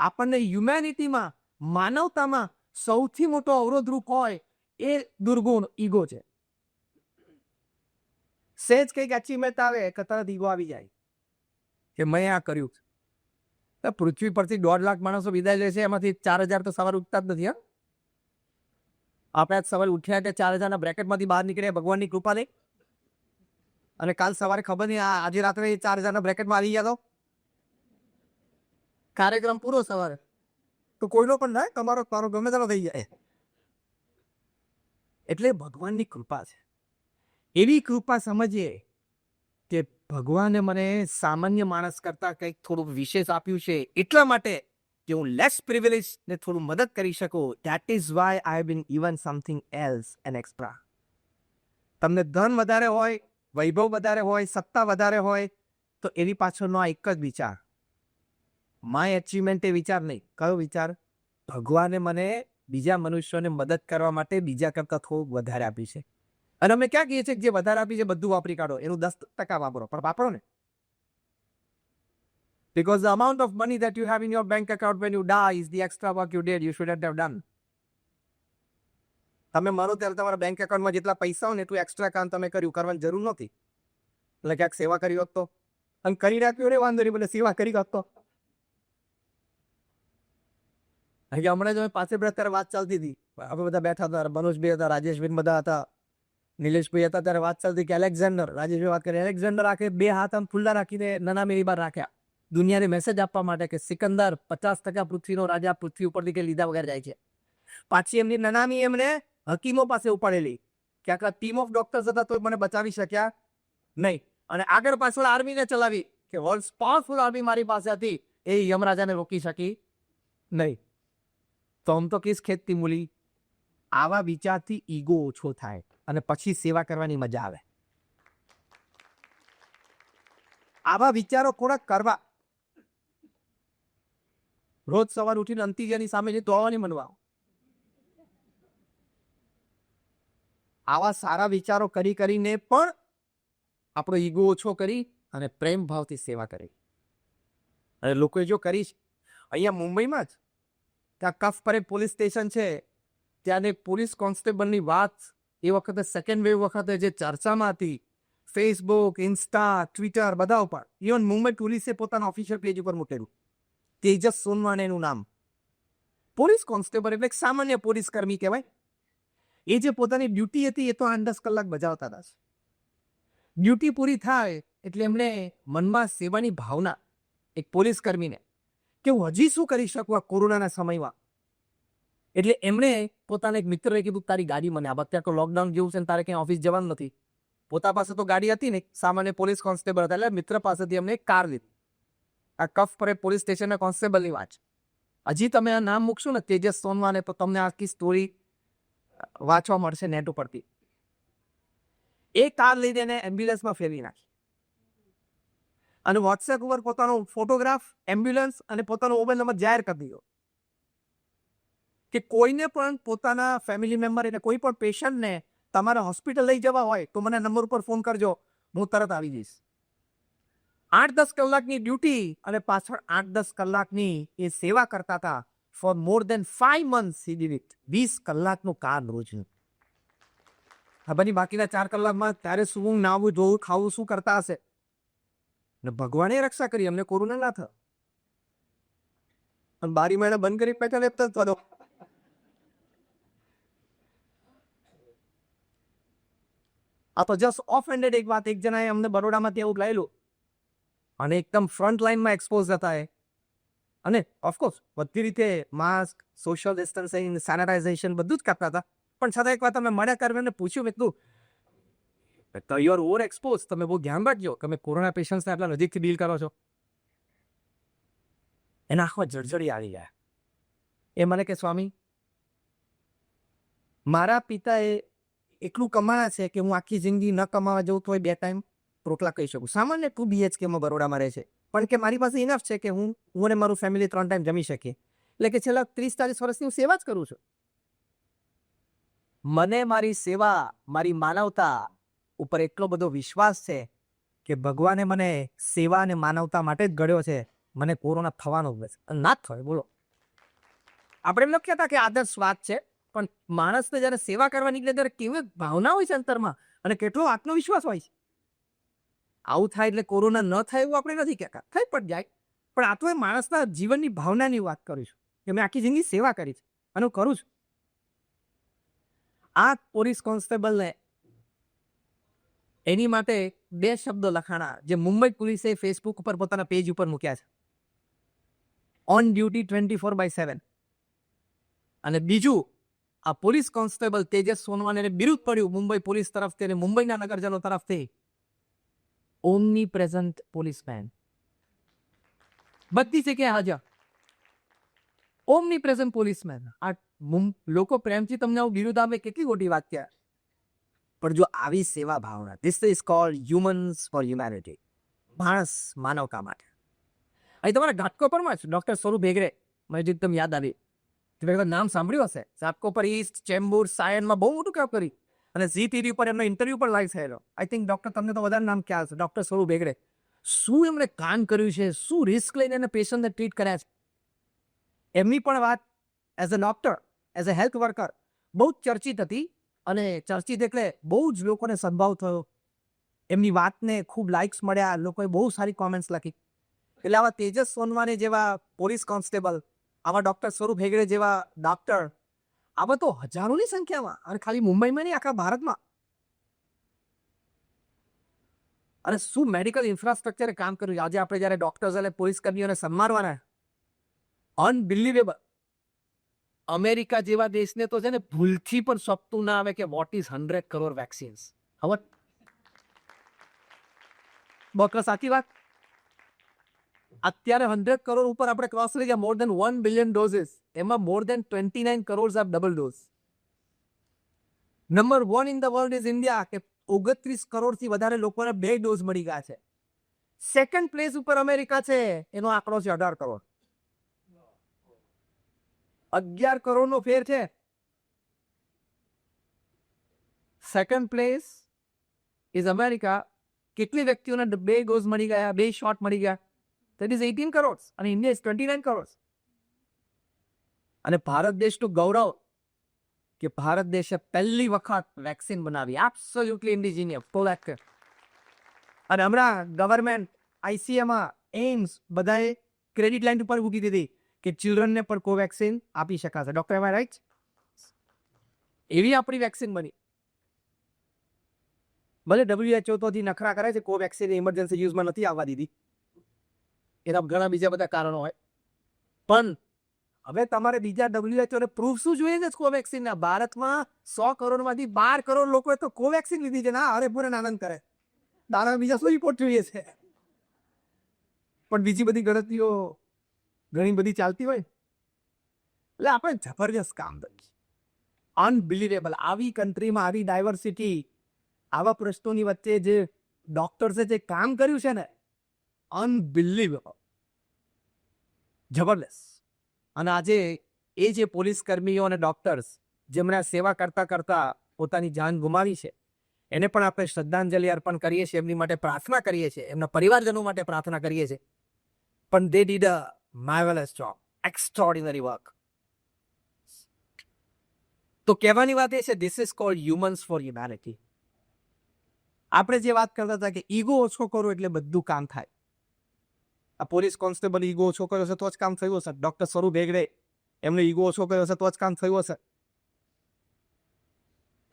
આપણને હ્યુમેનિટીમાં, માનવતામાં સૌથી મોટો અવરોધરૂપ હોય એ દુર્ગુણ ઈગો છે. સહેજ કંઈક અચીવમેન્ટ આવે કે તરત ઈગો આવી જાય કે મેં આ કર્યું. પૃથ્વી પરથી 1.5 લાખ માણસો વિદાય લે છે, એમાંથી 4,000 તો સવારે ઉઠતા જ નથી. આપણે આજ સવારે ઉઠ્યા એટલે 4,000ના બ્રેકેટમાંથી બહાર નીકળ્યા ભગવાનની કૃપા નહીં, અને કાલ સવારે ખબર નહીં આજે રાત્રે 4,000ના બ્રેકેટમાં આવી ગયા તો કાર્યક્રમ પૂરો સવારે તો કોઈનો પણ ના, તમારો ગમે તેનો થઈ જાય. એટલે ભગવાનની કૃપા છે. એવી કૃપા સમજીએ કે ભગવાને મને સામાન્ય માણસ કરતા કંઈક થોડું વિશેષ આપ્યું છે, એટલા માટે કે હું લેસ પ્રિવિલેજ ને થોડું મદદ કરી શકું. That is why I have been given something else N extra. તમને ધન વધારે હોય, વૈભવ વધારે હોય, સત્તા વધારે હોય, તો એની પાછળનો આ એક જ વિચાર, માય અચીવમેન્ટ. એ વિચાર નહીં. કયો વિચાર? ભગવાને મને બીજા મનુષ્યોને મદદ કરવા માટે બીજા કરતાં થોડુંક વધારે આપ્યું છે. અને અમે ક્યાં કહીએ છીએ કે જે વધારે આપી છે બધું વાપરી કાઢો, એનું 10% વાપરો, પણ વાપરો ને. Because the amount of money that you have in your bank account when you die is the extra work you did. You shouldn't have done. તમે મરો ત્યારે તમારા બેંક એકાઉન્ટમાં જેટલા પૈસા હોય ને એટલું એક્સ્ટ્રા કામ તમે કર્યું, કરવાની જરૂર નથી. એટલે ક્યાંક સેવા કરી હોત તો, અને કરી રાખ્યું રે વાંધો નહીં, બોલે સેવા કરી હોત તો. હમણાં જ અમે પાસે ત્યારે વાત ચાલતી હતી, આપણે બધા બેઠા હતા, મનોજભાઈ હતા, રાજેશભાઈ બધા હતા, નિલેશભાઈ હતા, ત્યારે વાત ચાલતી કે એલેક્ઝાન્ડર, રાજેશભાઈ વાત કરી, એલેક્ઝાન્ડર આખે 2 હાથ આમ ખુલ્લા રાખીને નનામી બહાર રાખ્યા, દુનિયાને મેસેજ આપવા માટે કે સિકંદર 50% પૃથ્વીનો રાજા પૃથ્વી ઉપરથી કે લીધા વગર જાય છે. પાછી એમની નનામી એમને હકીમો પાસે ઉપાડેલી કે આખા ટીમ ઓફ ડોક્ટર્સ હતા તો મને બચાવી શક્યા નહીં, અને આગળ પાછળ આર્મીને ચલાવી કે વર્લ્ડ પાવરફુલ આર્મી મારી પાસે હતી, એ યમરાજાને રોકી શકી નહીં. તો આમ તો કેસ ખેતતી મૂલી. આવા વિચારથી ઈગો ઓછો થાય અને પછી સેવા કરવાની મજા આવે. આવા વિચારો થોડાક કરવા. રોજ સવાર ઉઠીને અંતિજાની સામે દોવાની મનવા. આવા સારા વિચારો કરીને પણ આપણો ઈગો ઓછો કરી અને પ્રેમ ભાવથી સેવા કરી. અને લોકોએ જો કરી, અહીંયા મુંબઈમાં જ ત્યાં કફ પરેડ પોલીસ સ્ટેશન છે, ત્યાં એક પોલીસ કોન્સ્ટેબલની વાત એ વખતે સેકન્ડ વેવ વખતે જે ચર્ચામાં હતી, ફેસબુક, ઇન્સ્ટા, ટ્વિટર બધા ઉપર, ઇવન મુંબઈ પોલીસે પોતાના ઓફિશિયલ પેજ ઉપર મૂકેલું, તેજસ સોનવાને એનું નામ. પોલીસ કોન્સ્ટેબલ એટલે સામાન્ય પોલીસ કર્મી કહેવાય. એ જે પોતાની ડ્યુટી હતી એ તો 8-10 કલાક બજાવતા હતા. ડ્યુટી પૂરી થાય એટલે એમણે મનમાં સેવાની ભાવના, એક પોલીસ કર્મીને, કે હું હજી શું કરી શકું આ કોરોનાના સમયમાં. એટલે એમણે પોતાના એક મિત્રએ કીધું તારી ગાડી મને આપ, અત્યારે તો લોકડાઉન જેવું છે ને તારે ક્યાંય ઓફિસ જવાનું નથી. પોતા પાસે તો ગાડી હતી ને, સામાન્ય પોલીસ કોન્સ્ટેબલ હતા, એટલે મિત્ર પાસેથી એમને એક કાર લીધી. આ કફ પરેડ પોલીસ સ્ટેશનના કોન્સ્ટેબલની વાત. હજી તમે આ નામ મૂકશો ને તેજસ સોનવાને તો તમને આખી સ્ટોરી વાંચવા મળશે નેટ ઉપરથી. એ કાર લઈને એને એમ્બ્યુલન્સમાં ફેરવી નાખી અને વોટ્સએપ ઉપર પોતાનો ફોટોગ્રાફ, એમ્બ્યુલન્સ અને પોતાનો મોબાઈલ નંબર જાહેર કરી દીધો કે કોઈને પણ પોતાના ફેમિલી મેમ્બર એટલે કોઈ પણ પેશન્ટને તમારે હોસ્પિટલ લઈ જવા હોય તો મને નંબર ઉપર ફોન કરજો, હું તરત આવી જઈશ. 8-10 કલાકની ડ્યુટી અને પાછળ 8-10 કલાકની એ સેવા કરતા હતા. For more than 5 months he did it. 20 કલાકનું કામ રોજનું. ખબર નહીં બાકીના 4 કલાકમાં ત્યારે શું નાવું, જોવું, ખાવું શું કરતા હશે. ને ભગવાને રક્ષા કરી, અમને કોરોના ના થયો. અને બારી મહિના બંધ કરી બેઠા લેતા હતો. આ તો જસ્ટ ઓફ હેન્ડેડ એક વાત. એક જણાએ અમને બરોડામાં એવું લાયેલું અને એકદમ ફ્રન્ટ લાઈનમાં એક્સપોઝ હતા એ, અને ઓફકોર્સ બધી રીતે માસ્ક, સોશિયલ ડિસ્ટન્સિંગ, સેનિટાઇઝેશન બધું જ કરતા હતા. પણ છતાં એક વાત અમે મળ્યા કરીને પૂછ્યું, એટલું તો યુ આર ઓવર એક્સપોઝ, તમે બહુ ધ્યાન રાખજો, તમે કોરોના પેશન્ટ્સને આટલા નજીકથી ડીલ કરો છો. એના આંખમાં જળજળી આવી ગયા. એ મને કે સ્વામી, મારા પિતાએ એટલું કમાયા છે કે હું આખી જિંદગી ન કમાવા જવું તો 2 ટાઈમ રોટલા કહી શકું. સામાન્ય 2 BHKમાં બરોડામાં રહે છે, પણ કે મારી પાસે ઇનફ છે કે હું અને મારું ફેમિલી 3 ટાઈમ જમી શકીએ. એટલે કે છેલ્લા 30-40 વર્ષથી હું સેવા જ કરું છું. મને મારી સેવા, મારી માનવતા ઉપર એટલો બધો વિશ્વાસ છે કે ભગવાને મને સેવા અને માનવતા માટે જ ઘડ્યો છે. મને કોરોના થવાનો જ ના જ થયો, બોલો. આપણે એમ નથી કહેતા કે આદર્શ વાત છે, પણ માણસને જ્યારે સેવા કરવા નીકળે ત્યારે કેવી ભાવના હોય છે અંતરમાં અને કેટલો આત્મવિશ્વાસ હોય છે. આવું થાય એટલે કોરોના ન થાય એવું આપણે નથી કહેતા, થઈ પણ જાય, પણ આ તો એ માણસના જીવનની ભાવનાની વાત કરું છું કે મેં આખી જિંદગી સેવા કરી છે અને હું કરું છું. આ પોલીસ કોન્સ્ટેબલને એની માટે 2 શબ્દો લખાણા જે મુંબઈ પોલીસે ફેસબુક ઉપર પોતાના પેજ ઉપર મૂક્યા છે, ઓન ડ્યુટી 24/7. અને બીજું, આ પોલીસ કોન્સ્ટેબલ તેજસ સોનવાને બિરુદ પડ્યું મુંબઈ પોલીસ તરફથી અને મુંબઈના નગરજનો તરફથી ઓમની પ્રેઝન્ટ પોલીસમેન. બધી જગ્યાએ હાજર, ઓમની પ્રેઝન્ટ પોલીસમેન. આ લોકો પ્રેમથી તમને આવું બિરુદ આપે કેટલી મોટી વાત છે. પણ જો આવી સેવા ભાવના, this is called humans for humanity, માણસ માનવતા માટે. અહીં તમારા ઘાટકોપરમાં જ ડૉક્ટર સ્વરૂપ હેગડે, મને એકદમ યાદ આવી, તમે નામ સાંભળ્યું હશે, ઘાટકોપર ઈસ્ટ ચેમ્બુર સાયનમાં બહુ મોટું કામ કરી અને ઝી ટીવી પર એમનો ઇન્ટરવ્યુ પણ લાઈવ થયેલો. આઈ થિંક ડૉક્ટર, તમને તો વધારે નામ ખ્યાલ છે, ડૉક્ટર સ્વરૂપ હેગડે. શું એમણે કામ કર્યું છે, શું રિસ્ક લઈને એને પેશન્ટને ટ્રીટ કર્યા છે. એમની પણ વાત as a doctor, as a health worker બહુ જ ચર્ચિત હતી અને ચર્ચિત એટલે બહુ જ લોકોને સદભાવ થયો. એમની વાતને ખૂબ લાઇક્સ મળ્યા, લોકોએ બહુ સારી કોમેન્ટ્સ લખી. એટલે આવા તેજસ સોનવાને જેવા પોલીસ કોન્સ્ટેબલ, આવા ડૉક્ટર સ્વરૂપ હેગડે જેવા ડૉક્ટર, આવા તો હજારોની સંખ્યામાં, અને ખાલી મુંબઈમાં નહીં, આખા ભારતમાં. અને શું મેડિકલ ઇન્ફ્રાસ્ટ્રક્ચરે કામ કર્યું. આજે આપણે જ્યારે ડૉક્ટર્સ અને પોલીસ કર્મીઓને સન્માનવાના, અનબિલિવેબલ. અમેરિકા જેવા દેશને તો છે ને ભૂલથી પણ સપનું ના આવે કે વોટ ઇઝ 100 કરોડ વેક્સિન્સ. હવે ડૉક્ટર સાચી વાત, અત્યારે 100 કરોડ ઉપર આપણે ક્રોસ કરી ગયા, મોર દેન 1 બિલિયન ડોઝીસ, એમાં more than 29 crore are double dose. Number 1 in the world is India, કે 29 કરોડથી વધારે લોકોને 2 ડોઝ મળી ગયા છે. સેકન્ડ પ્લેસ ઉપર અમેરિકા છે, એનો આંકડો છે 18 કરોડ. 11 કરોડનો ફેર છે. Second place is America. કેટલી વ્યક્તિઓને 2 ડોઝ મળી ગયા, 2 શોટ મળી ગયા? દેટ ઇઝ 18 કરોડ અને ઇન્ડિયા ઇઝ 29 કરોડ. અને ભારત દેશનું ગૌરવ કે ભારત દેશે પહેલી વખત વેક્સિન બનાવી, એબ્સોલ્યુટલી ઇન્ડિજિનિયસ પ્રોડક્ટ. અને હમણાં ગવર્મેન્ટ આઈસીએમાં, એમ્સ, બધાએ ક્રેડિટ લાઇન ઉપર મૂકી દીધી કે ચિલ્ડ્રનને પણ કોવેક્સિન આપી શકાશે. Doctor, am I right? એવી આપણી વેક્સિન બની. ભલે WHO તો હજી નખરા કરે છે, કોવેક્સિન ઇમરજન્સી યુઝમાં નથી આવવા દીધી, એના ઘણા બીજા બધા કારણો હોય, પણ હવે તમારે બીજા WHO ને પ્રૂફ શું જોઈએ છે કોવેક્સિનના? ભારતમાં 100 કરોડમાંથી 12 કરોડ લોકોએ તો કોવેક્સિન લીધી છે. ના, અરે પૂરે આનંદ કરે, દાણા બીજા શું રિપોર્ટ જોઈએ છે. પણ બીજી બધી ગણતરીઓ ઘણી બધી ચાલતી હોય, એટલે આપણે જબરજસ્ત કામ કરીએ. અનબિલિવેબલ. આવી કન્ટ્રીમાં આવી ડાયવર્સિટી, આવા પ્રશ્નોની વચ્ચે જે ડોક્ટર્સે જે કામ કર્યું છે ને, અનબિલિવેબલ, જબરદસ્ત. અને આજે એ જે પોલીસ કર્મીઓ અને ડોક્ટર્સ જેમણે સેવા કરતા કરતા પોતાની જાન ગુમાવી છે, એને પણ આપણે શ્રદ્ધાંજલિ અર્પણ કરીએ છીએ, એમની માટે પ્રાર્થના કરીએ છીએ, એમના પરિવારજનો માટે પ્રાર્થના કરીએ છીએ. પણ they did a marvelous job, extraordinary work. તો કહેવાની વાત એ છે, this is called humans for humanity. આપણે જે વાત કરતા હતા કે ઈગો ઓછો કરો એટલે બધું કામ થાય. આ પોલીસ કોન્સ્ટેબલ ઈગો ઓછો કર્યો હશે તો જ કામ થયું હશે. ડૉક્ટર સ્વરૂપ હેગડે એમને ઈગો ઓછો કર્યો હશે તો જ કામ થયું હશે.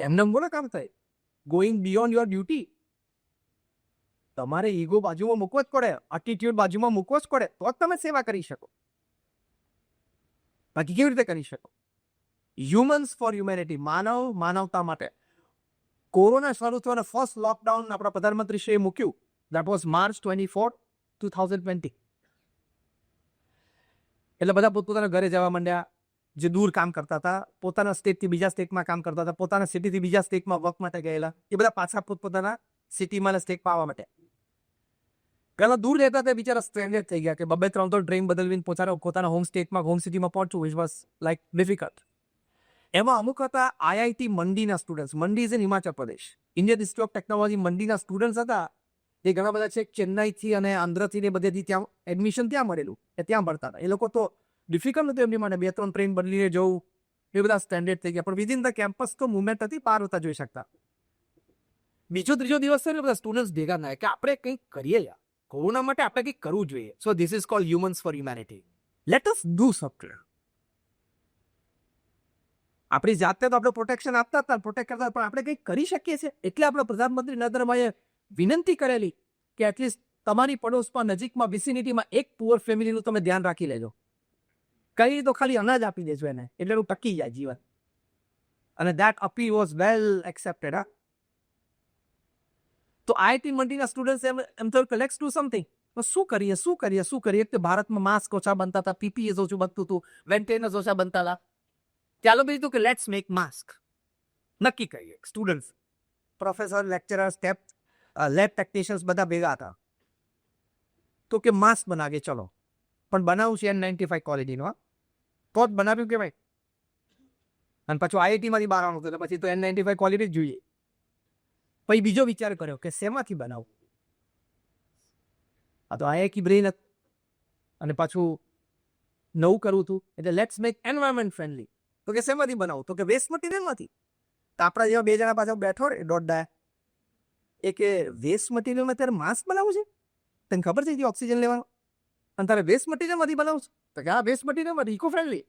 એમને બોલો કામ થાય. Going beyond your duty. તમારે ઈગો બાજુમાં મૂકવો જ પડે, એટીટ્યુડ બાજુમાં મૂકવો જ પડે, તો જ તમે સેવા કરી શકો. બાકી કેવી રીતે કરી શકો? હ્યુમન્સ ફોર હ્યુમેનિટી, માનવ માનવતા માટે. કોરોના શરૂ થયો અને ફર્સ્ટ લોકડાઉન આપણા પ્રધાનમંત્રીશ્રીએ મૂક્યું. That was March 24, 2020. એટલે બધા પોતપોતાના ઘરે જવા માંડ્યા. જે દૂર કામ કરતા હતા, પોતાના સ્ટેટથી બીજા સ્ટેટમાં કામ કરતા હતા, પોતાના સિટીથી બીજા સ્ટેટમાં વર્ક માટે ગયેલા, એ બધા પાછા પોતપોતાના સિટીમાં અને સ્ટેટમાં આવવા માટે. પહેલા દૂર રહેતા તે બિચારા સ્ટ્રેન્ડેડ થઈ ગયા કે 2-3 ટ્રેન બદલવીને પોતાના હોમ સ્ટેટમાં, હોમ સિટીમાં પહોંચવું, વિચ વોઝ લાઈક ડિફિકલ્ટ. એમાં અમુક હતા IIT મંડીના students. Mandi is in Himachal Pradesh. Indian Institute of Technology મંડીના સ્ટુડન્ટ્સ હતા. એ ઘણા બધા છે ચેન્નાઈથી અને આંધ્રથી ને બધેથી ત્યાં એડમિશન ત્યાં મળેલું, એ ત્યાં ભણતા હતા. એ લોકો તો ડિફિકલ્ટ હતું એમની માટે 2-3 ટ્રેન બદલીને જવું, એ બધા સ્ટેન્ડર્ડ થઈ ગયા. પણ વિધિન ધ કેમ્પસ તો મુવમેન્ટ હતી, બહાર હતા જોઈ શકતા. બીજો ત્રીજો દિવસ છે ને બધા સ્ટુડન્ટ્સ ભેગા થાય કે આપણે કંઈક કરીએ યાર, કોરોના માટે આપણે કંઈક કરવું જોઈએ. So this is called humans for humanity. Let us do something. આપણી જાતે તો આપણે પ્રોટેક્શન આપતા હતા, પ્રોટેક્ટ કરતા, પણ આપણે કંઈક કરી શકીએ છીએ. એટલે આપણે પ્રધાનમંત્રી નરેન્દ્રભાઈએ વિનંતી કરેલી કે એટલીસ્ટ તમારી પડોશમાં, નજીકમાં, વિસિનિટીમાં એક પુઅર ફેમિલીનું તમે ધ્યાન રાખી લેજો. કઈ તો ખાલી અનાજ આપી દેજો એને, એટલે એનું ટકી જાય જીવન. અને that appeal was well accepted. હા, તો આઈઆઈટી મંડીના સ્ટુડન્ટ્સ એમ થયું કે લેટ્સ ડુ સમથિંગ. શું કરીએ? એક તો ભારતમાં માસ્ક ઓછા બનતા હતા, પીપીઈ ઓછું બનતું હતું, વેન્ટેનર્સ ઓછા બનતા હતા. ચાલો બીજું કે લેટ્સ મેક માસ્ક. નક્કી કરીએ students, professor, lecturer, lab technicians બધા ભેગા હતા. તો કે માસ્ક બનાવીએ ચલો, પણ બનાવું છે N95 ક્વોલિટીનો. તો જ બનાવ્યું કે ભાઈ. અને પાછું આઈઆઈટીમાંથી બહાર આવવાનું હતું, પછી તો N95 ક્વોલિટી જ જોઈએ. પછી બીજો વિચાર કર્યો કે શેમાંથી બનાવું. આ તો આઈઆઈટી બ્રેઇન હતું અને પાછું નવું કરવું હતું, એટલે લેટ્સ મેક એન્વાયરમેન્ટ ફ્રેન્ડલી. તો કે શેમાંથી બનાવું? તો કે વેસ્ટ મટીરિયલમાંથી. તો આપણા જેવા 2 જણા પાછળ બેઠો રે દોડડા, એ કે વેસ્ટ મટીરિયલમાં ત્યારે માસ્ક બનાવવું છે? તને ખબર છે ઓક્સિજન લેવાનું, અને તારે વેસ્ટ મટીરિયલમાંથી બનાવું છે? તો કે આ વેસ્ટ મટીરિયલમાંથી ઇકો ફ્રેન્ડલી.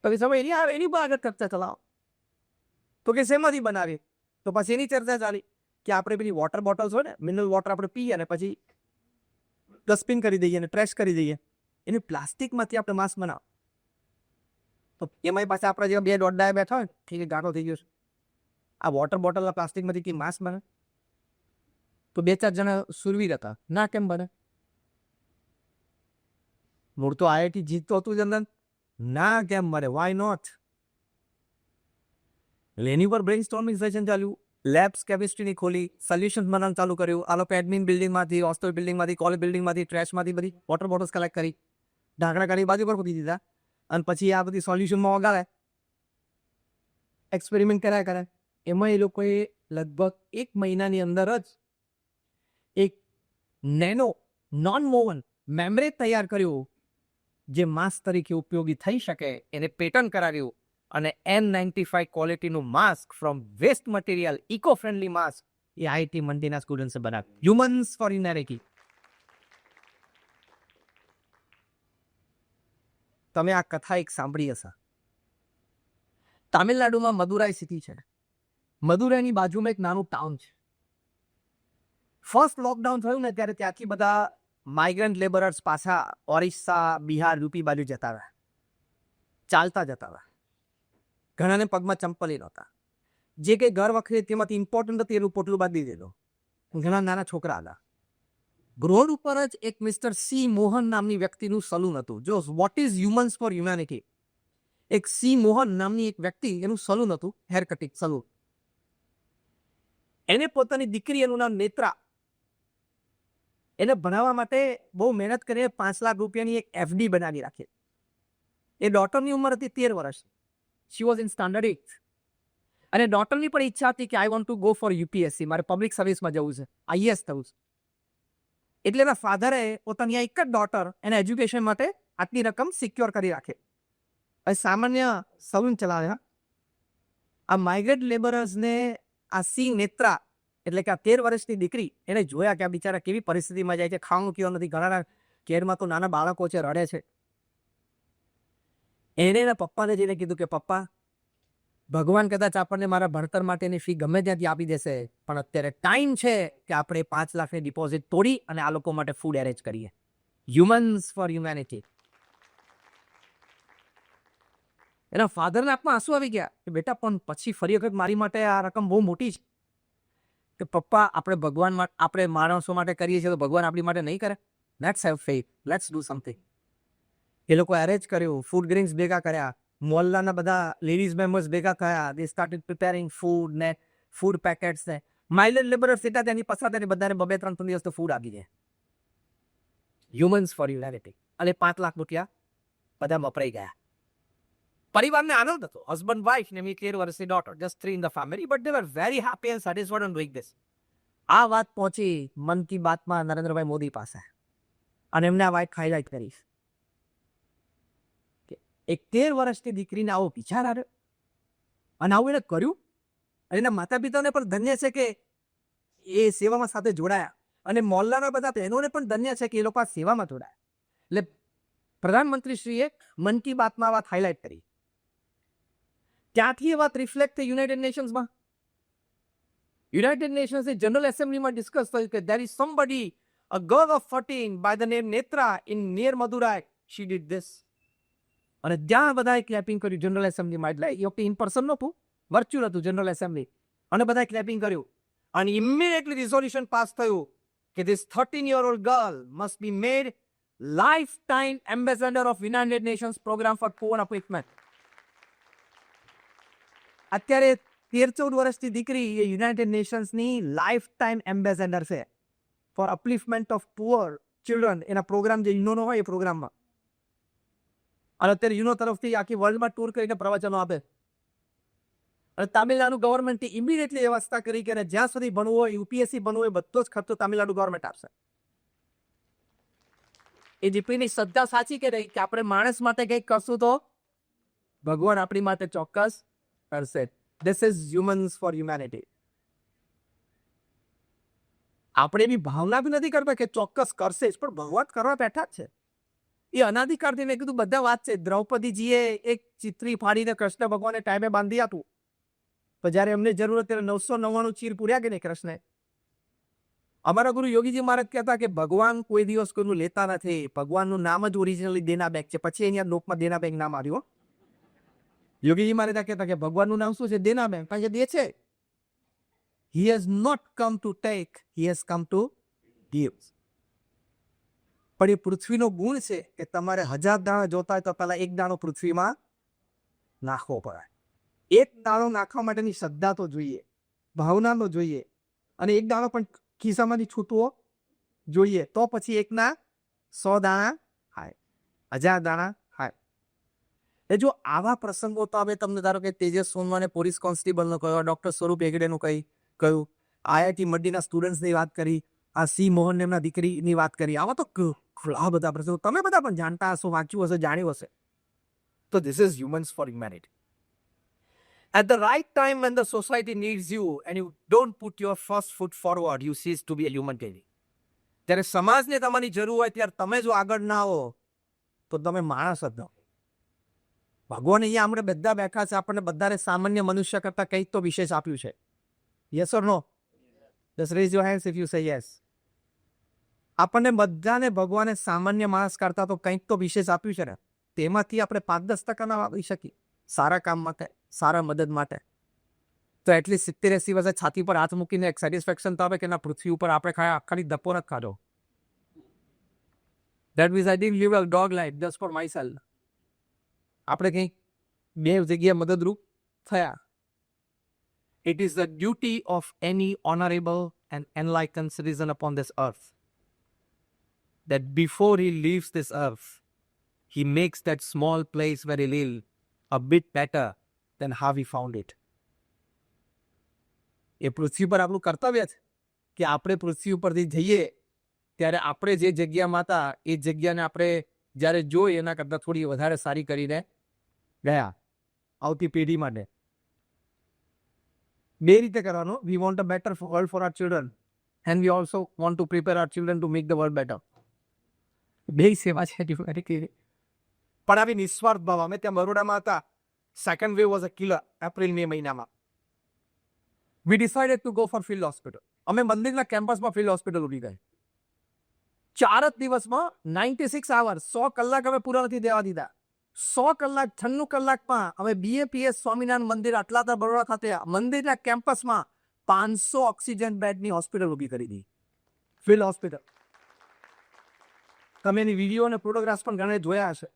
તો સમય એની પર આગળ ચર્ચા ચલાવો. તો કે શેમાંથી બનાવીએ? તો પછી એની ચર્ચા ચાલી કે આપણે પેલી વોટર બોટલ્સ હોય ને, મિનરલ વોટર આપણે પીએ અને પછી ડસ્ટબિન કરી દઈએ અને ટ્રેશ કરી દઈએ, એની પ્લાસ્ટિકમાંથી આપણે માસ્ક બનાવો. તો એમાં પાછા આપણા જેવા 2 દોડડા બેઠા હોય, ઠીક ગાંઠો થઈ ગયો છે, આ વોટર બોટલ પ્લાસ્ટિકમાંથી કે માસ્ક બને? તો 2-4 જણા સુરવીર હતા, ના કેમ બને? મૂળ તો આઈઆઈટી જીતતો હતું ચંદન, ના કેમ બને? Y not? એની પર બ્રેઇન સ્ટોર્મિંગ સેશન ચાલ્યું, લેબ્સ કેમિસ્ટ્રીની ખોલી, સોલ્યુશન બનાવવાનું ચાલુ કર્યું. આ લોકો એડમિન બિલ્ડિંગમાંથી, હોસ્ટેલ બિલ્ડિંગમાંથી, કોલેજ બિલ્ડિંગમાંથી, ટ્રેશમાંથી બધી વોટર બોટલ્સ કલેક્ટ કરી, ઢાંકણા કાઢી બાજુ પર મૂકી દીધા. અને પછી આ બધી સોલ્યુશનમાં વગાડે, એક્સપેરિમેન્ટ કર્યા કરે. એમાં એ લોકોએ લગભગ 1 મહિનાની અંદર જ એક નેનો નોન મોવન મેમ્બ્રેન તૈયાર કર્યું, જે માસ્ક તરીકે ઉપયોગી થઈ શકે. એને પેટન્ટ કરાવ્યું અને N95 ક્વોલિટીનું mask from waste material, eco friendly mask, એ આઈઆઈટી મંડીના સ્ટુડન્ટ્સે બનાવ્યું. Humans for humanity. તમે આ કથા એક સાંભળી હશે. તામિલનાડુમાં મદુરાઈ સિટી છે. મદુરાઈની બાજુમાં એક નાનું ટાઉન છે. ફર્સ્ટ લોકડાઉન થયું ને ત્યારે ત્યાંથી બધા માઇગ્રન્ટ લેબરર્સ પાછા ઓરિસ્સા, બિહાર, યુપી બાજુ જતા હતા, ચાલતા જતા હતા. ઘણાને પગમાં ચંપલી નહોતા. જે કંઈ ઘર વખતે તેમાંથી ઇમ્પોર્ટન્ટ હતી એનું પોટલું બાંધી દીધું. ઘણા નાના છોકરા હતા. રોડ ઉપર જ એક મિસ્ટર સી મોહન નામની વ્યક્તિનું સલૂન હતું. જો what is humans for humanity, એક સી મોહન નામની એક વ્યક્તિ, એનું સલૂન હતું, હેર કટિંગ સલૂન. એને પોતાની દીકરી, એનું નામ નેત્રા, એને ભણાવવા માટે બહુ મહેનત કરીને 5 લાખ રૂપિયાની એક FD બનાવી રાખી. એ ડોટરની ઉંમર હતી 13 વર્ષ. She was in standard 8. અને ડોટરની પણ ઈચ્છા હતી કે I want to go for UPSC, મારે પબ્લિક સર્વિસમાં જવું છે, IAS થવું છે. એટલે એના ફાધરે પોતાની આ એક જ ડોટર એને એજ્યુકેશન માટે આટલી રકમ સિક્યોર કરી રાખે. હવે સામાન્ય સલૂન ચલાવ્યા. આ માઇગ્રેન્ટ લેબરર્સને આ સી નેત્રા, એટલે કે આ 13 વર્ષની દીકરી, એને જોયા કે આ બિચારા કેવી પરિસ્થિતિમાં જાય છે, ખાવાનું કેવું નથી, ઘણા કેરમાં તો નાના બાળકો છે, રડે છે. એને એના પપ્પાને જઈને કીધું કે પપ્પા, ભગવાન કદાચ આપણને મારા ભણતર માટેની ફી ગમે ત્યાંથી આપી દેશે, પણ અત્યારે ટાઈમ છે કે આપણે 5 લાખની ડિપોઝિટ તોડી અને આ લોકો માટે ફૂડ એરેન્જ કરીએ. Humans for humanity. એના ફાધરના આંખમાં આંસુ આવી ગયા કે બેટા, પણ પછી ફરી વખત મારી માટે આ રકમ બહુ મોટી છે. કે પપ્પા, આપણે ભગવાન માટે, આપણે માણસો માટે કરીએ છીએ, તો ભગવાન આપણી માટે નહીં કરે? Let's have faith, let's do something. એ લોકો એરેન્જ કર્યું, ફૂડ ગ્રેન્સ ભેગા કર્યા, મોહલ્લાના બધા લેડીઝ મેમ્બર્સ ભેગા થયા. દે સ્ટાર્ટેડ પ્રિપેરિંગ ફૂડ ને ફૂડ પેકેટ્સ ને માઇગ્રન્ટ લેબરર્સ એટલા તેની પસાર તેને બધાને 2-3 દિવસ તો ફૂડ આપી દે. Humans for humanity. અને 5 લાખ રૂપિયા બધા વપરાઈ ગયા. પરિવારને આનંદ હતો. હસબન્ડ, વાઇફ ને એમની 13 વર્ષની daughter, just 3 in the family, but they were very happy and satisfied on doing this. આ વાત પહોંચી મન કી બાતમાં નરેન્દ્રભાઈ મોદી પાસે, અને એમને આ વાત હાઇલાઇટ કરી. એક 13 વર્ષની દીકરીને આવો વિચાર આવ્યો અને આવું એને કર્યું. અને એના માતા પિતાને પણ ધન્ય છે કે એ સેવામાં સાથે જોડાયા, અને મોહલ્લાના બધા બહેનોને પણ ધન્ય છે કે એ લોકો આ સેવામાં જોડાયા. એટલે પ્રધાનમંત્રીશ્રીએ મન કી બાતમાં આ વાત હાઇલાઇટ કરી. ત્યાંથી એ વાત રિફ્લેક્ટ થઈ યુનાઇટેડ નેશન્સમાં. યુનાઇટેડ નેશન્સની જનરલ એસેમ્બલીમાં ડિસ્કસ થયું કે there is somebody, a girl of 14 by the name Netra in near Madurai, she did this. અને ત્યાં બધાએ ક્લેપિંગ કર્યું જનરલ એસેમ્બલીમાં. એટલે એ વખતે ઇન પર્સન નહોતું, વર્ચ્યુઅલ હતું જનરલ એસેમ્બલી, અને બધાએ ક્લેપિંગ કર્યું. અને ઇમિડિયેટલી રિઝોલ્યુશન પાસ થયું કે this 13-year-old girl must be made lifetime ambassador of United Nations program for poor upliftment. અત્યારે 13-14 વર્ષની દીકરી એ યુનાઇટેડ નેશન્સની લાઈફ ટાઈમ એમ્બેસેડર છે ફોર અપલિફમેન્ટ ઓફ પુઅર ચિલ્ડ્રન. એના પ્રોગ્રામ જે યુનોનો હોય એ પ્રોગ્રામમાં. અને અત્યારે યુનો તરફથી આખી વર્લ્ડમાં ટૂર કરીને પ્રવચનો આપે. અને તામિલનાડુ ગવર્મેન્ટે ઇમિડિયેટલી વ્યવસ્થા કરી કે જ્યાં સુધી ભણવું હોય, યુપીએસસી ભણવું હોય, બધો જ ખર્ચો તામિલનાડુ ગવર્મેન્ટ આપશે. એ જીપીની શ્રદ્ધા સાચી કે નહીં કે આપણે માણસ માટે કંઈક કરશું તો ભગવાન આપણી માટે ચોક્કસ કરશે. This is humans for humanity. આપણે એવી ભાવના બી નથી કરતા કે ચોક્કસ કરશે જ, પણ ભગવાન કરવા બેઠા જ છે. એ અનાધિકારથી મેં કીધું બધા વાત છે. દ્રૌપદીજીએ એક ચિત્રી ફાડીને કૃષ્ણ ભગવાને ટાઈમે બાંધી આપ્યું, પણ જ્યારે એમને જરૂર હતી ત્યારે 999 ચીર પૂર્યા કે નહીં કૃષ્ણે. અમારા ગુરુ યોગીજી મહારાજ કહેતા કે ભગવાન કોઈ દિવસ કોઈનું લેતા નથી. ભગવાનનું નામ જ ઓરિજિનલી દેના બેગ છે, પછી અહીંયા લોકમાં દેના બેગ નામ આવ્યું. યોગીજી મહારાજ કહેતા કે ભગવાનનું નામ શું છે? દેના બેગ. કારણ કે દે છે. He has not come to take, he has come to give. પણ એ પૃથ્વીનો ગુણ છે કે તમારે 1000 દાણા જોતા હોય તો પહેલા એક દાણો પૃથ્વીમાં નાખવો પડે. એક દાણો નાખવા માટેની શ્રદ્ધા તો જોઈએ, ભાવના તો જોઈએ, અને એક દાણો પણ ખિસ્સામાંથી છૂટવો જોઈએ. તો પછી એકના 100 દાણા થાય, 1000 દાણા થાય. એ જો આવા પ્રસંગો તો હવે તમને ધારો કે તેજસ સોનવાને પોલીસ કોન્સ્ટેબલનો કહ્યો, ડૉક્ટર સ્વરૂપ હેગડેનું કહ્યું, આઈઆઈટી મડીના સ્ટુડન્ટ્સની વાત કરી, આ સી મોહન એમના દીકરીની વાત કરી. આવા તો ઘણા બધા પ્રસંગો તમે બધા પણ જાણતા હશો, વાંચ્યું હશે, જાણ્યું હશે. તો this is humans for humanity. At the right time when the society needs you and you don't put your first foot forward, you cease to be a human being. ત્યારે સમાજને તમારી જરૂર હોય ત્યારે તમે જો આગળ ના આવો તો તમે માણસ જ ન. ભગવાન અહીંયા આપણે બધા બેઠા છે, આપણને બધાને સામાન્ય મનુષ્ય કરતાં કંઈક તો વિશેષ આપ્યું છે. Yes or no? Just raise your hands if you say yes. આપણને બધાને ભગવાને સામાન્ય માણસ કરતાં તો કંઈક તો વિશેષ આપ્યું છે ને. તેમાંથી આપણે 5-10% ના વાપરી શકીએ સારા કામ માટે, સારા મદદ માટે. તો એટલીસ્ટ 70-80 વર્ષે છાતી પર હાથ મૂકીને એક સેટિસ્ફેક્શન તો આવે કે ના, પૃથ્વી ઉપર આપણે ખાલી ધપ્પો નથી ખાધો. That means I didn't live a dog life just for myself. આપણે કંઈક બે જગ્યાએ મદદરૂપ થયા. It is the duty of any honorable and enlightened citizen upon this earth that before he leaves this earth, he makes that small place where he lives a bit better than how he found it. એ પૃથ્વી પર આપણું કર્તવ્ય છે કે આપણે પૃથ્વી ઉપરથી જઈએ ત્યારે આપણે જે જગ્યામાં હતા એ જગ્યાને આપણે જ્યારે જોઈ એના કરતાં થોડી વધારે સારી કરીને ગયા આવતી પેઢી માટે. બે રીતે કરવાનું. We want a better world for our children and we also want to prepare our children to make the world better. બે સેવા છે. પણ આવી નિસ્વાર્થ ભાવ. અમે ત્યાં બરોડામાં હતા, second wave was a killer. April May મહિનામાં we decided to go for field hospital. અમે મંદિરના કેમ્પસમાં ફિલ્ડ હોસ્પિટલ ઉભી ગઈ. 4 જ દિવસમાં 96 hours 100 કલાક અમે પૂરા નથી દેવા દીધા. 100 કલાક 96 કલાકમાં અમે BAPS સ્વામિનારાયણ મંદિર અટલાતા બરોડા ખાતે મંદિરના કેમ્પસમાં 500 ઓક્સિજન બેડની હોસ્પિટલ ઊભી કરી દીધી. Field hospital. તમે એની વિડીયો અને ફોટોગ્રાફ્સ પણ ઘણા જોયા હશે.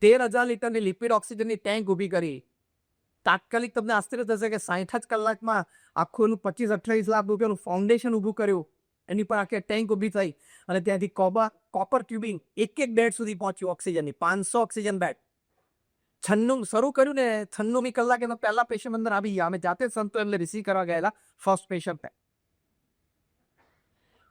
13,000 લીટરની લિક્વિડ ઓક્સિજનની ટેન્ક ઊભી કરી. તાત્કાલિક તમને આશ્ચર્ય થશે કે 60 જ કલાકમાં આખું 25-28 લાખ રૂપિયાનું ફાઉન્ડેશન ઊભું કર્યું. એની પર આખી ટેન્ક ઊભી થઈ અને ત્યાંથી કોપર ટ્યુબિંગ એક બેડ સુધી પહોંચ્યું ઓક્સિજનની. 500 ઓક્સિજન બેડ. 96 શરૂ કર્યું ને 96મી કલાકે તો પહેલા પેશન્ટ અંદર આવી ગયા. અમે જાતે સંતો એમને રિસીવ કરવા ગયેલા ફર્સ્ટ પેશન્ટ.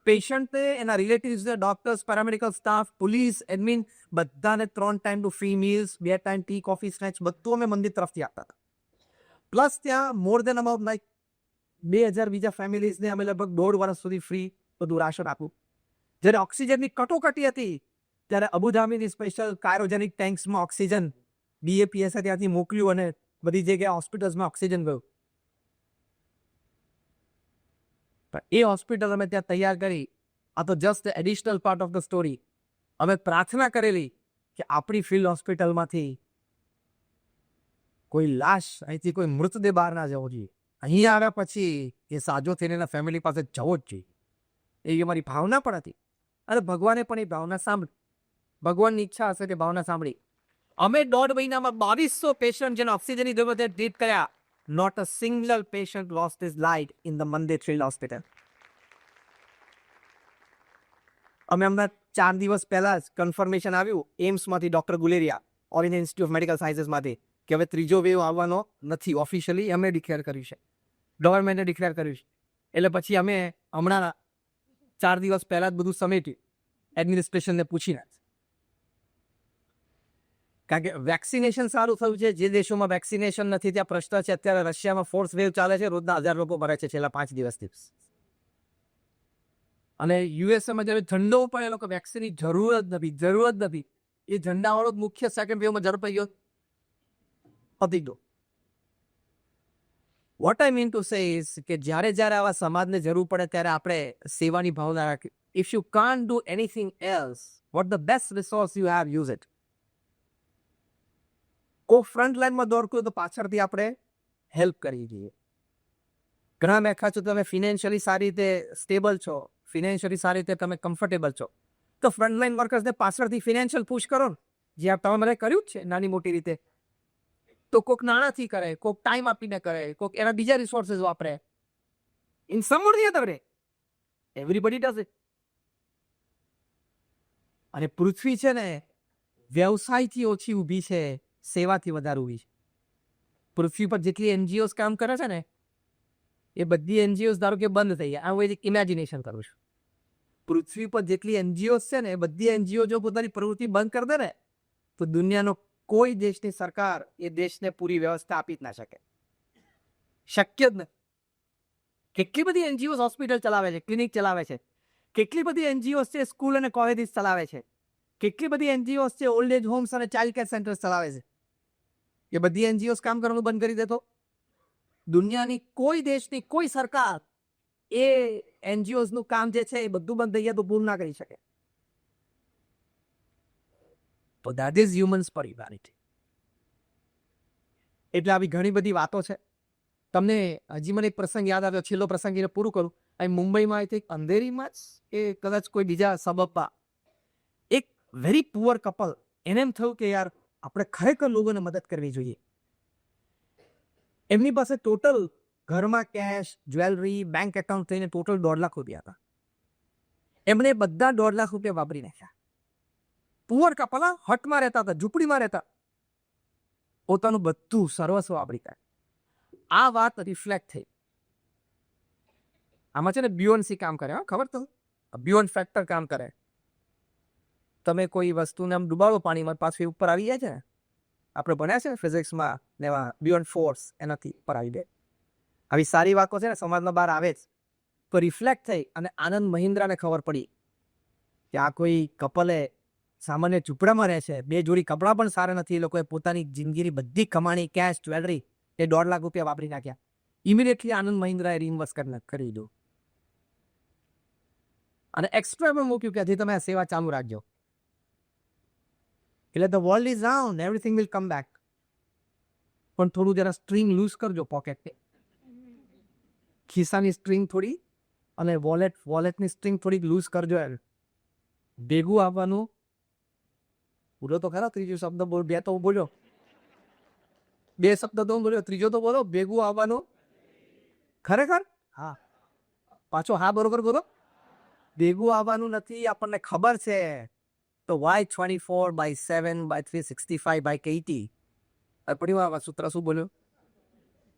પેશન્ટને, એના રિલેટિવ્સને, doctors, paramedical staff, police, admin બધાને 3 time two free meals, 2 time tea, coffee, snacks બધું અમે મંદિર તરફથી આપતા હતા. પ્લસ ત્યાં મોર દેન અબાઉટ લાઈક 2000 બીજા ફેમિલીઝને અમે લગભગ 1.5 વર્ષ સુધી ફ્રી બધું રાશન આપવું. જ્યારે ઓક્સિજનની કટોકટી હતી ત્યારે અબુધાબીની સ્પેશિયલ ક્રાયોજેનિક ટેન્ક્સમાં ઓક્સિજન BAPS ત્યાંથી મોકલ્યું અને બધી જગ્યાએ હોસ્પિટલ્સમાં ઓક્સિજન ગયું. એ હોસ્પિટલ અમે ત્યાં તૈયાર કરી. આ તો just additional part of the story. અમે પ્રાર્થના કરેલી કે આપણી ફિલ્ડ હોસ્પિટલમાંથી કોઈ લાશ, અહીંથી કોઈ મૃતદેહ બહાર ના જવો જોઈએ. અહીંયા આવ્યા પછી એ સાજો થઈને એના ફેમિલી પાસે જવો જ જોઈએ. એવી અમારી ભાવના પણ હતી અને ભગવાને પણ એ ભાવના સાંભળી. ભગવાનની ઈચ્છા હશે કે ભાવના સાંભળી. અમે 1.5 મહિનામાં 2200 પેશન્ટ જેને ઓક્સિજનની જરૂર હતી ટ્રીટ કર્યા. Not a single patient lost his life in the Mandir Field Hospital. અમે હમણાં 4 દિવસ પહેલા જ કન્ફર્મેશન આવ્યું એમ્સમાંથી doctor Guleria, All India Institute of Medical સાયન્સીસમાંથી, કે હવે ત્રીજો વેવ આવવાનો નથી. ઓફિશિયલી અમે ડિક્લેર કર્યું છે, ગવર્મેન્ટે ડિક્લેર કર્યું છે. એટલે પછી અમે હમણાં 4 દિવસ પહેલા જ બધું સમેટ્યું, એડમિનિસ્ટ્રેશનને પૂછીને. કારણ કે વેક્સિનેશન સારું થયું છે. જે દેશોમાં વેક્સિનેશન નથી ત્યાં પ્રશ્ન છે. અત્યારે રશિયામાં 4th વેવ ચાલે છે, રોજના 1000 લોકો મરે છે છેલ્લા 5 દિવસથી. અને યુએસએમાં જ્યારે ઠંડો પણ એ લોકો વેક્સિનની જરૂર જ નથી. એ ઝંડાવાળો મુખ્ય સેકન્ડ વેવમાં ઝડપાઈ ગયો હતી. Though what I mean to say is કે જ્યારે આવા સમાજને જરૂર પડે ત્યારે આપણે સેવાની ભાવના રાખી. If you can't do anything else, what the best resource you have, use it. કોઈ ફ્રન્ટ લાઈનમાં દોડતું તો પાછળથી આપણે હેલ્પ કરવી જોઈએ. ઘણા મેખા છો તમે ફિનાન્શિયલી સારી રીતે સ્ટેબલ છો, ફિનાન્શિયલી સારી રીતે તમે કમ્ફર્ટેબલ છો, તો ફ્રન્ટલાઈન વર્કર્સને પાછળથી ફિનાન્શિયલ પુશ કરો ને, જે તમે મને કર્યું જ છે નાની મોટી રીતે. તો કોઈક નાણાંથી કરે, કોઈક ટાઈમ આપીને કરે, કોઈક એના બીજા રિસોર્સિસ વાપરે. In sum or the other way everybody does it. અને પૃથ્વી છે ને વ્યવસાયથી ઓછી ઊભી છે, સેવાથી વધારે ઊભી છે. પૃથ્વી પર જેટલી એનજીઓસ કામ કરે છે ને એ બધી એનજીઓસ ધારો કે બંધ થઈ જાય. હું એક ઇમેજિનેશન કરું છું. પૃથ્વી પર જેટલી એનજીઓસ છે ને એ બધી એનજીઓ જો પોતાની પ્રવૃત્તિ બંધ કરી દે ને તો દુનિયાનો કોઈ દેશની સરકાર એ દેશને પૂરી વ્યવસ્થા આપી જ ના શકે. શક્ય જ નથી. કેટલી બધી એનજીઓસ હોસ્પિટલ ચલાવે છે, ક્લિનિક ચલાવે છે. કેટલી બધી એનજીઓસ છે સ્કૂલ અને કોલેજીસ ચલાવે છે. કેટલી બધી એનજીઓસ છે ઓલ્ડ એજ હોમ્સ અને ચાઇલ્ડ કેર સેન્ટર્સ ચલાવે છે. એ બધી એનજીઓસ કામ કરવાનું બંધ કરી દે તો દુનિયાની કોઈ દેશની કોઈ સરકાર એ એનજીઓસનું કામ જે છે એ બધું બંધ થઈ જાય તો પૂરું ના કરી શકે. તો that is humans for humanity. એટલે આવી ઘણી બધી વાતો છે. તમને હજી મને એક પ્રસંગ યાદ આવ્યો, છેલ્લો પ્રસંગ એને પૂરું કરું. અહીં મુંબઈમાં આઈ થિંક અંધેરીમાં જ એ કદાચ કોઈ બીજા સબબમાં એક વેરી પુઅર કપલ, એને એમ થયું કે યાર આપણે ખરેખર લોકોને મદદ કરવી જોઈએ. એમની પાસે ટોટલ ઘરમાં કેશ, જ્વેલરી, બેંક એકાઉન્ટ થઈને ટોટલ 1.5 લાખ રૂપિયા હતા. એમણે બધા 1.5 લાખ રૂપિયા વાપરી નાખ્યા. પુઅર કપલ, હટમાં રહેતા હતા, ઝૂંપડીમાં રહેતા, પોતાનું બધું સર્વસ્વ વાપરી ગયા. આ વાત રિફ્લેક્ટ થઈ. આમાં છે ને BNC કામ કરે, હા ખબર તો, બિયોન્ડ ફેક્ટર કામ કરે. તમે કોઈ વસ્તુને આમ ડુબાડો પાણીમાં, પાછું ઉપર આવી જાય છે ને. આપણે ભણ્યા છે ફિઝિક્સમાં ને એવા બિયોન્ડ ફોર્સ, એનાથી ઉપર આવી જાય. આવી સારી વાતો છે ને સમાજમાં બહાર આવે જ તો રિફ્લેક્ટ થઈ અને આનંદ મહિન્દ્રાને ખબર પડી કે આ કોઈ કપલે સામાન્ય ઝૂંપડામાં રહે છે, 2 જોડી કપડાં પણ સારા નથી. એ લોકોએ પોતાની જિંદગીની બધી કમાણી, કેશ, જ્વેલરી એ 1.5 લાખ રૂપિયા વાપરી નાખ્યા. ઇમિડિયેટલી આનંદ મહિન્દ્રાએ રીઇન્વેસ્ટ કરી દીધું અને એક્સ્ટ્રા પણ મૂક્યું કે હજી તમે આ સેવા ચાલુ રાખજો. એટલે the world is round, everything will come back. પણ થોડું જરા સ્ટ્રિંગ લૂઝ કરજો પોકેટની, ખિસ્સાની સ્ટ્રિંગ થોડી, અને વોલેટની સ્ટ્રિંગ થોડીક લૂઝ કરજો. યાર ભેગું આવવાનું. બોલો તો ખરા, ત્રીજો શબ્દ બોલ. 2 તો બોલ્યો, 2 શબ્દ તો બોલ્યો, ત્રીજો તો બોલો. ભેગું આવવાનું. ખરેખર? હા, પાછો હા બરોબર બોલો. ભેગું આવવાનું નથી, આપણને ખબર છે. તો વાય 24/7/365/80 પડી વાર સૂત્ર શું બોલ્યો?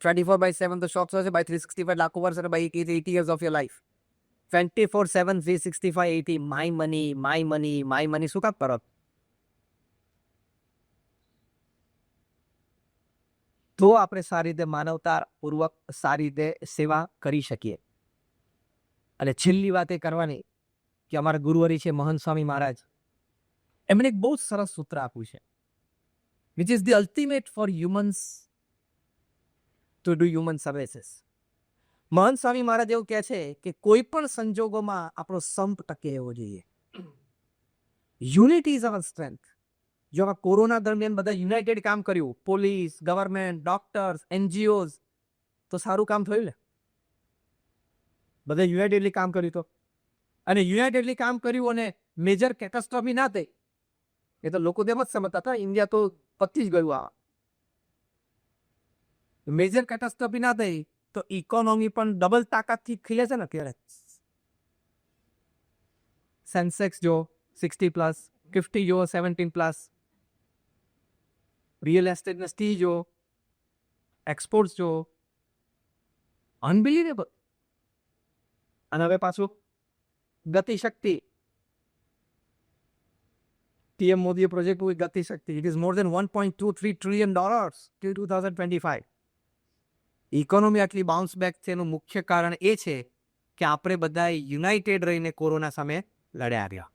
24/7 તો શોખ છે, by 365 લાખો વર્ષ, અને by 80 years of your life. 24/7 365 my money my money my money શું કામ કરો? તો આપણે સારી રીતે માનવતાપૂર્વક સારી રીતે સેવા કરી શકીએ. અને છેલ્લી વાત એ કરવાની કે અમારા ગુરુવરી છે મહંત સ્વામી મહારાજ, એમણે એક બહુ જ સરસ સૂત્ર આપ્યું છે, which is the ultimate for humans to do human services. Mahant Swami મહારાજ એવું કહે છે કે કોઈ પણ સંજોગોમાં આપણો સંપ ટકે એવો જોઈએ. Unity is our strength. જો આ કોરોના દરમિયાન બધા યુનાઇટેડ કામ કર્યું, પોલીસ, ગવર્મેન્ટ, ડોક્ટર્સ, એનજીઓઝ, તો સારું કામ થયું ને? બધા યુનાઇટેડલી કામ કર્યું તો, અને યુનાઇટેડલી કામ કર્યું અને મેજર કેટાસ્ટ્રોફી ના થઈ, એ તો લોકો તેમ જ સમજતા હતા ઇન્ડિયા તો પતી જ ગયું. આ મેજર કેટાસ્ટ્રોફી ના થઈ તો ઇકોનોમી પણ ડબલ તાકાતથી ખીલે છે ને અત્યારે. સેન્સેક્સ જો 60+, 50 જો 17+, રિયલ એસ્ટેટ સ્ટી જો, એક્સપોર્ટ્સ જો, અનબિલીવેબલ. અને હવે પાછું ગતિશક્તિ, પીએમ મોદીએ પ્રોજેક્ટ ગતિશક્તિ, it is more than $1.23 trillion till 2025. Economy આટલી બાઉન્સ બેક છે એનું મુખ્ય કારણ એ છે કે આપણે બધા યુનાઇટેડ રહીને કોરોના સામે લડ્યા આવ્યા.